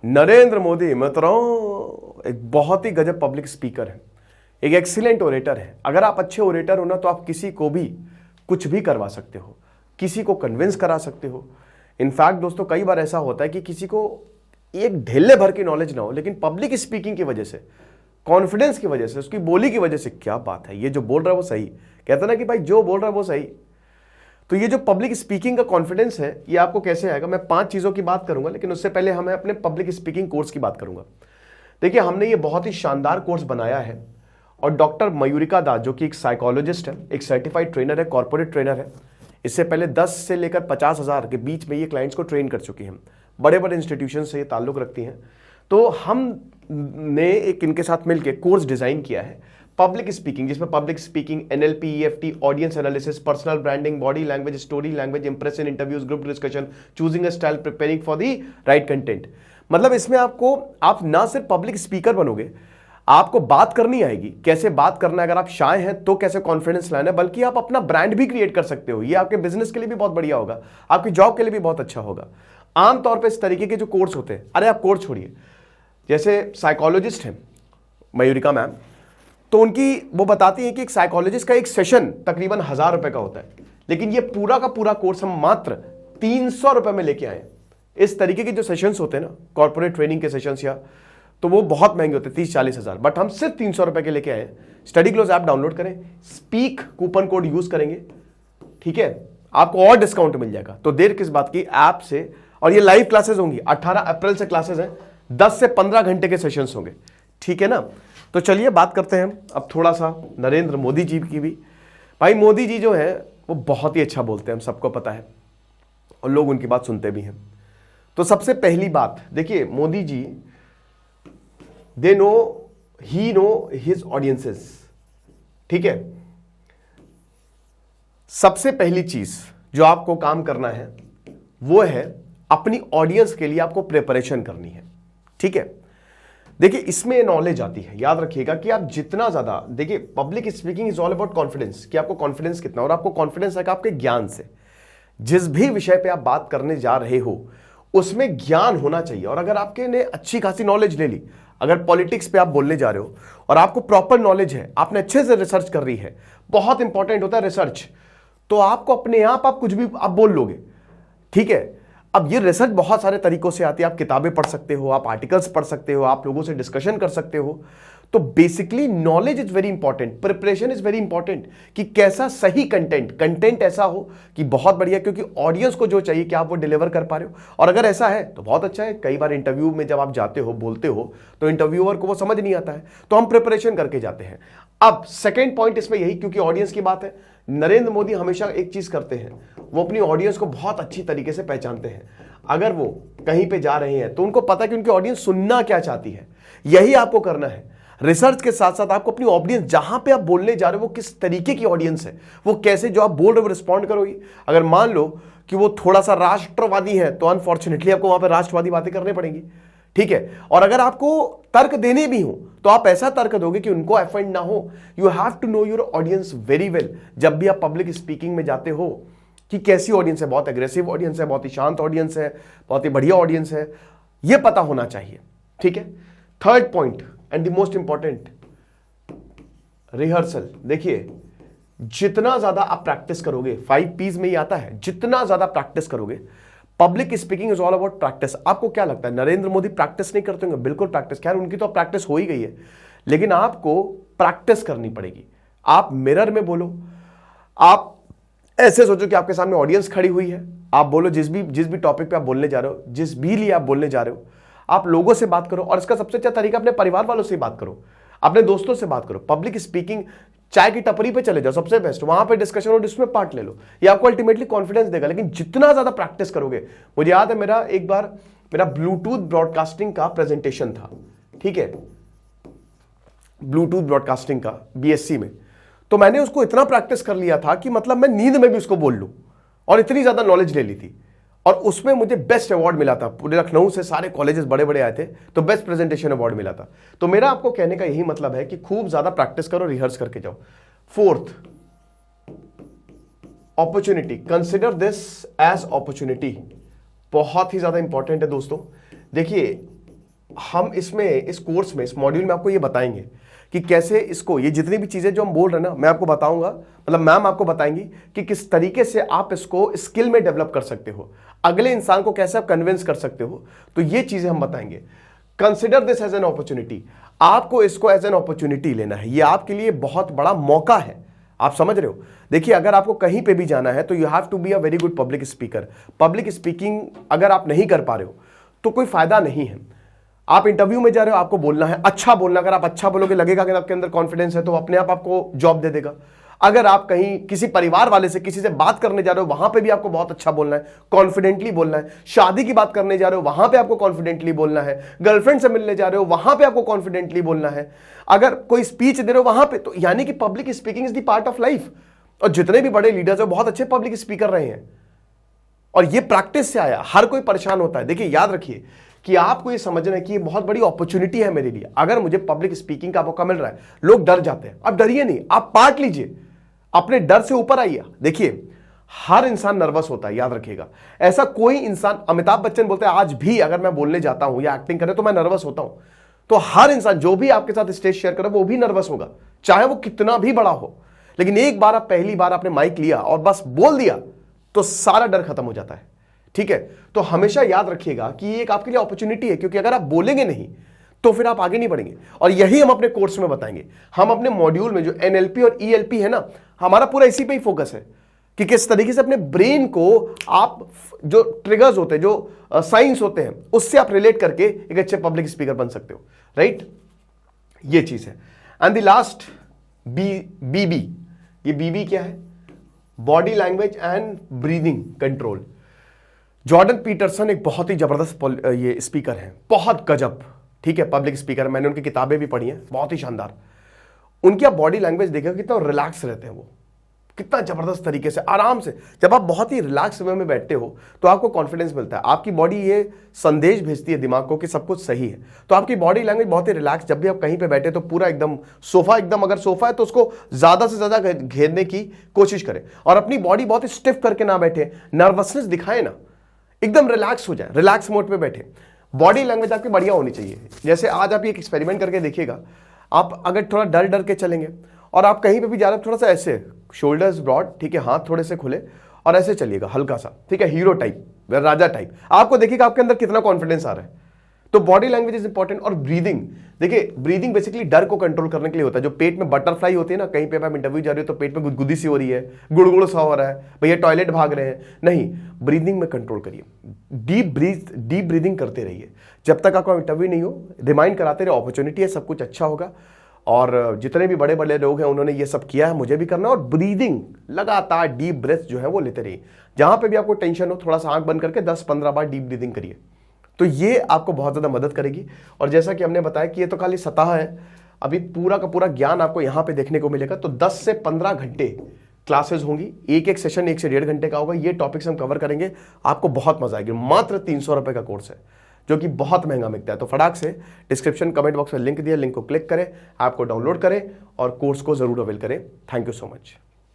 नरेंद्र मोदी मित्रों एक बहुत ही गजब पब्लिक स्पीकर है, एक एक्सीलेंट ओरेटर है। अगर आप अच्छे ओरेटर हो ना तो आप किसी को भी कुछ भी करवा सकते हो, किसी को कन्विंस करा सकते हो। इनफैक्ट दोस्तों कई बार ऐसा होता है कि किसी को एक ढेले भर की नॉलेज ना हो, लेकिन पब्लिक स्पीकिंग की वजह से, कॉन्फिडेंस की वजह से, उसकी बोली की वजह से, क्या बात है, ये जो बोल रहा है वो सही, कहता ना कि भाई जो बोल रहा है वो सही। तो ये जो पब्लिक स्पीकिंग का कॉन्फिडेंस है ये आपको कैसे आएगा, मैं 5 चीजों की बात करूंगा, लेकिन उससे पहले हमें अपने पब्लिक स्पीकिंग कोर्स की बात करूंगा। देखिए हमने ये बहुत ही शानदार कोर्स बनाया है और डॉक्टर मयूरिका दास जो कि एक साइकोलॉजिस्ट है, एक सर्टिफाइड ट्रेनर है, कॉर्पोरेट ट्रेनर है, इससे पहले 10 से लेकर 50,000 के बीच में ये क्लाइंट्स को ट्रेन कर चुकी हैं, बड़े बड़े इंस्टीट्यूशन से ये ताल्लुक रखती हैं। तो हमने एक इनके साथ मिलकर कोर्स डिजाइन किया है पब्लिक स्पीकिंग, जिसमें public speaking, NLP, EFT, audience analysis, personal branding, body language, story language, impression, interviews, group discussion, choosing a style, preparing for the right content. मतलब इसमें आपको, आप ना सिर्फ पब्लिक स्पीकर बनोगे, आपको बात करनी आएगी, कैसे बात करना है, अगर आप शाय हैं तो कैसे कॉन्फिडेंस लाना है, बल्कि आप अपना ब्रांड भी क्रिएट कर सकते हो। ये आपके बिजनेस के लिए भी बहुत बढ़िया होगा, आपकी जॉब के लिए भी बहुत अच्छा होगा। आमतौर पर इस तरीके के जो कोर्स होते हैं, अरे आप कोर्स छोड़िए, जैसे साइकोलॉजिस्ट हैं मयूरिका मैम, तो उनकी वो बताती हैं कि एक साइकोलॉजिस्ट का एक सेशन तकरीबन 1000 रुपए का होता है, लेकिन ये पूरा का पूरा कोर्स हम मात्र 300 रुपए में लेके आए। इस तरीके के जो सेशंस होते हैं ना, कॉर्पोरेट ट्रेनिंग के सेशंस, या तो वो बहुत महंगे होते हैं, 30-40 हजार, बट हम सिर्फ 300 रुपए के लेके आए। स्टडी क्लोज ऐप डाउनलोड करें, स्पीक कूपन कोड यूज करेंगे, ठीक है, आपको और डिस्काउंट मिल जाएगा। तो देर किस बात की, ऐप से, और ये लाइव क्लासेस होंगी, 18 अप्रैल से क्लासेस हैं, 10 से 15 घंटे के सेशंस होंगे, ठीक है ना। तो चलिए बात करते हैं अब थोड़ा सा नरेंद्र मोदी जी की भी। भाई मोदी जी जो है वो बहुत ही अच्छा बोलते हैं, हम सबको पता है, और लोग उनकी बात सुनते भी हैं। तो सबसे पहली बात देखिए, Modi ji they know, he know his audiences, ठीक है। सबसे पहली चीज जो आपको काम करना है वो है अपनी ऑडियंस के लिए आपको प्रिपरेशन करनी है, ठीक है। देखिए इसमें नॉलेज आती है, याद रखिएगा कि आप जितना ज्यादा, देखिए public speaking is all about confidence, कि आपको कॉन्फिडेंस कितना, और आपको कॉन्फिडेंस है आपके ज्ञान से। जिस भी विषय पे आप बात करने जा रहे हो उसमें ज्ञान होना चाहिए। और अगर आपके ने अच्छी खासी नॉलेज ले ली, अगर पॉलिटिक्स पे आप बोलने जा रहे हो और आपको प्रॉपर नॉलेज है, आपने अच्छे से रिसर्च कर रही है, बहुत इंपॉर्टेंट होता है रिसर्च, तो आपको अपने आप कुछ भी आप बोल लोगे, ठीक है। अब ये रिसर्च बहुत सारे तरीकों से आती है, आप किताबें पढ़ सकते हो, आप आर्टिकल्स पढ़ सकते हो, आप लोगों से डिस्कशन कर सकते हो। तो basically knowledge is very important, preparation is very important, कि कैसा सही कंटेंट ऐसा हो कि बहुत बढ़िया, क्योंकि ऑडियंस को जो चाहिए कि आप वो डिलीवर कर पा रहे हो। और अगर ऐसा है तो बहुत अच्छा है। कई बार इंटरव्यू में जब आप जाते हो, बोलते हो, तो इंटरव्यूअर को वो समझ नहीं आता है, तो हम प्रिपरेशन करके जाते हैं। अब सेकेंड पॉइंट इसमें यही, क्योंकि ऑडियंस की बात है, नरेंद्र मोदी हमेशा एक चीज करते हैं, वो अपनी ऑडियंस को बहुत अच्छी तरीके से पहचानते हैं। अगर वो कहीं पे जा रहे हैं तो उनको पता है कि उनकी ऑडियंस सुनना क्या चाहती है, यही आपको करना है। रिसर्च के साथ साथ आपको अपनी ऑडियंस, जहां पे आप बोलने जा रहे हो वो किस तरीके की ऑडियंस है, वो कैसे जो आप बोल रहे हो रिस्पॉन्ड करोगी। अगर मान लो कि वो थोड़ा सा राष्ट्रवादी है तो अनफॉर्चुनेटली आपको वहां पर राष्ट्रवादी बातें करनी पड़ेंगी, ठीक है। और अगर आपको तर्क देने भी हो तो आप ऐसा तर्क दोगे कि उनको ऑफेंड ना हो। You have to know your audience very well. जब भी आप पब्लिक स्पीकिंग में जाते हो कि कैसी ऑडियंस है, बहुत एग्रेसिव ऑडियंस है, बहुत ही शांत ऑडियंस है, बहुत ही बढ़िया ऑडियंस है, यह पता होना चाहिए, ठीक है। Third point and the most important, rehearsal. देखिए जितना ज्यादा आप प्रैक्टिस करोगे, 5 P's में ही आता है, जितना ज्यादा प्रैक्टिस करोगे, public speaking is all about practice. आपको क्या लगता है नरेंद्र मोदी प्रैक्टिस नहीं करते होंगे? बिल्कुल प्रैक्टिस, खैर उनकी तो प्रैक्टिस हो ही गई है, लेकिन आपको प्रैक्टिस करनी पड़ेगी। आप मिरर में बोलो, आप ऐसे सोचो कि आपके सामने ऑडियंस खड़ी हुई है, आप बोलो जिस भी टॉपिक पे आप बोलने जा रहे हो, जिस भी लिए आप बोलने जा रहे हो, आप लोगों से बात करो। और इसका सबसे अच्छा तरीका, अपने परिवार वालों से बात करो, अपने दोस्तों से बात करो। पब्लिक स्पीकिंग, चाय की टपरी पे चले जाओ, सबसे बेस्ट, वहां पे डिस्कशन और उसमें पार्ट ले लो, ये आपको अल्टीमेटली कॉन्फिडेंस देगा। लेकिन जितना ज्यादा प्रैक्टिस करोगे, मुझे याद है मेरा एक बार मेरा ब्लूटूथ ब्रॉडकास्टिंग का प्रेजेंटेशन था, ठीक है, ब्लूटूथ ब्रॉडकास्टिंग का बीएससी में, तो मैंने उसको इतना प्रैक्टिस कर लिया था कि मतलब मैं नींद में भी उसको बोल लूं, और इतनी ज्यादा नॉलेज ले ली थी। और उसमें मुझे बेस्ट अवार्ड मिला था, पूरे लखनऊ से सारे कॉलेजेस बड़े बड़े आए थे, तो बेस्ट प्रेजेंटेशन अवार्ड मिला था। तो मेरा आपको कहने का यही मतलब है कि खूब ज्यादा प्रैक्टिस करो, रिहर्स करके जाओ। Fourth, opportunity, consider this as opportunity, बहुत ही ज्यादा इंपॉर्टेंट है दोस्तों। देखिए हम इसमें इस कोर्स में इस मॉड्यूल में आपको ये बताएंगे कि कैसे इसको, ये जितनी भी चीजें जो हम बोल रहे हैं ना, मैं आपको बताऊंगा, मतलब मैम आपको बताएंगी कि किस तरीके से आप इसको स्किल में डेवलप कर सकते हो, अगले इंसान को कैसे आप कन्विंस कर सकते हो। तो ये चीजें हम बताएंगे। Consider this as an opportunity, आपको इसको एज एन अपॉर्चुनिटी लेना है। ये आपके लिए बहुत बड़ा मौका है, आप समझ रहे हो। देखिए, अगर आपको कहीं पे भी जाना है तो you have to be a very good public speaker. Public speaking अगर आप नहीं कर पा रहे हो तो कोई फायदा नहीं है। आप इंटरव्यू में जा रहे हो, आपको बोलना है, अच्छा बोलना। अगर आप अच्छा बोलोगे, लगेगा कि आपके अंदर कॉन्फिडेंस है, तो अपने आप आपको जॉब दे देगा। अगर आप कहीं किसी परिवार वाले से, किसी से बात करने जा रहे हो, वहां पे भी आपको बहुत अच्छा बोलना है, कॉन्फिडेंटली बोलना है। शादी की बात करने जा रहे हो, वहां पे आपको कॉन्फिडेंटली बोलना है। गर्लफ्रेंड से मिलने जा रहे हो, वहां पे आपको कॉन्फिडेंटली बोलना है। अगर कोई स्पीच दे रहे हो वहां पे, तो यानी कि public speaking is the part of life. और जितने भी बड़े लीडर्स हैं बहुत अच्छे पब्लिक स्पीकर रहे हैं, और ये प्रैक्टिस से आया। हर कोई परेशान होता है। देखिए, याद रखिए कि आपको ये समझना है कि ये बहुत बड़ी अपॉर्चुनिटी है मेरे लिए। अगर मुझे पब्लिक स्पीकिंग का मौका मिल रहा है, लोग डर जाते हैं, अब डरिए नहीं, आप पार्ट लीजिए, अपने डर से ऊपर आइए। देखिए, हर इंसान नर्वस होता है, याद रखिएगा। ऐसा कोई इंसान, अमिताभ बच्चन बोलते हैं आज भी अगर मैं बोलने जाता हूं या एक्टिंग करे तो मैं नर्वस होता हूं। तो हर इंसान जो भी आपके साथ स्टेज शेयर करे वो भी नर्वस होगा, चाहे वो कितना भी बड़ा हो। लेकिन एक बार आप पहली बार आपने माइक लिया और बस बोल दिया तो सारा डर खत्म हो जाता है। ठीक है, तो हमेशा याद रखिएगा कि ये एक आपके लिए अपॉर्चुनिटी है, क्योंकि अगर आप बोलेंगे नहीं तो फिर आप आगे नहीं बढ़ेंगे। और यही हम अपने कोर्स में बताएंगे। हम अपने मॉड्यूल में जो एनएलपी और ईएलपी है ना, हमारा पूरा इसी पे ही फोकस है कि किस तरीके से अपने ब्रेन को आप, जो ट्रिगर्स होते हैं, जो साइंस होते हैं, उससे आप रिलेट करके एक अच्छे पब्लिक स्पीकर बन सकते हो। राइट, ये चीज है। एंड द लास्ट बीबी, ये बीबी क्या है? Body language and breathing control. Jordan Peterson एक बहुत ही जबरदस्त ये स्पीकर हैं, बहुत गजब। ठीक है, पब्लिक स्पीकर, मैंने उनकी किताबें भी पढ़ी हैं, बहुत ही शानदार। उनकी आप बॉडी लैंग्वेज देखिए, कितना रिलैक्स रहते हैं वो, कितना जबरदस्त तरीके से, आराम से। जब आप बहुत ही रिलैक्स वे में बैठते हो तो आपको कॉन्फिडेंस मिलता है। आपकी बॉडी ये संदेश भेजती है दिमाग को कि सब कुछ सही है। तो आपकी बॉडी लैंग्वेज बहुत ही रिलैक्स, जब भी आप कहीं पे बैठे तो पूरा एकदम सोफा, एकदम अगर सोफा है तो उसको ज्यादा से ज्यादा घेरने की कोशिश करें, और अपनी बॉडी बहुत ही स्टिफ करके ना बैठे, नर्वसनेस दिखाए ना, एकदम रिलैक्स हो जाए, रिलैक्स मोड पे बैठे। बॉडी लैंग्वेज आपकी बढ़िया होनी चाहिए। जैसे आज आप एक एक्सपेरिमेंट करके देखिएगा, आप अगर थोड़ा डर डर के चलेंगे और आप कहीं पे भी जा रहे हैं, थोड़ा सा ऐसे शोल्डर्स ब्रॉड, ठीक है, हाथ थोड़े से खुले और ऐसे चलिएगा हल्का सा, ठीक है, हीरो टाइप, राजा टाइप, आपको देखिएगा आपके अंदर कितना कॉन्फिडेंस आ रहा है। तो बॉडी लैंग्वेज इज इंपॉर्टेंट। और ब्रीदिंग, देखिए ब्रीदिंग बेसिकली डर को कंट्रोल करने के लिए होता है। जो पेट में बटरफ्लाई होती है ना, कहीं पे आप इंटरव्यू जा रहे हो तो पेट में गुदगुदी सी हो रही है, गुड़गुड़ सा हो रहा है, भैया टॉयलेट भाग रहे हैं, नहीं, ब्रीदिंग में कंट्रोल करिए। डीप ब्रीदिंग करते रहिए जब तक आपका इंटरव्यू नहीं हो, रिमाइंड कराते रहे, अपॉर्चुनिटी है, सब कुछ अच्छा होगा। और जितने भी बड़े बड़े लोग हैं उन्होंने ये सब किया है, मुझे भी करना है। और ब्रीदिंग लगातार, डीप ब्रेथ जो है वो लेते रहिए। जहां पे भी आपको टेंशन हो, थोड़ा सा आंख बंद करके 10-15 बार डीप ब्रीदिंग करिए, तो ये आपको बहुत ज़्यादा मदद करेगी। और जैसा कि हमने बताया कि ये तो खाली सतह है, अभी पूरा का पूरा ज्ञान आपको यहाँ पे देखने को मिलेगा। तो 10 से 15 घंटे क्लासेस होंगी, एक एक सेशन 1 से 1.5 घंटे का होगा। ये टॉपिक्स हम कवर करेंगे, आपको बहुत मजा आएगी। मात्र 300 रुपये का कोर्स है, जो कि बहुत महंगा मिलता है। तो फटाक से डिस्क्रिप्शन कमेंट बॉक्स में लिंक दिया, लिंक को क्लिक करें, ऐप को डाउनलोड करें और कोर्स को जरूर अवेल करें। Thank you so much.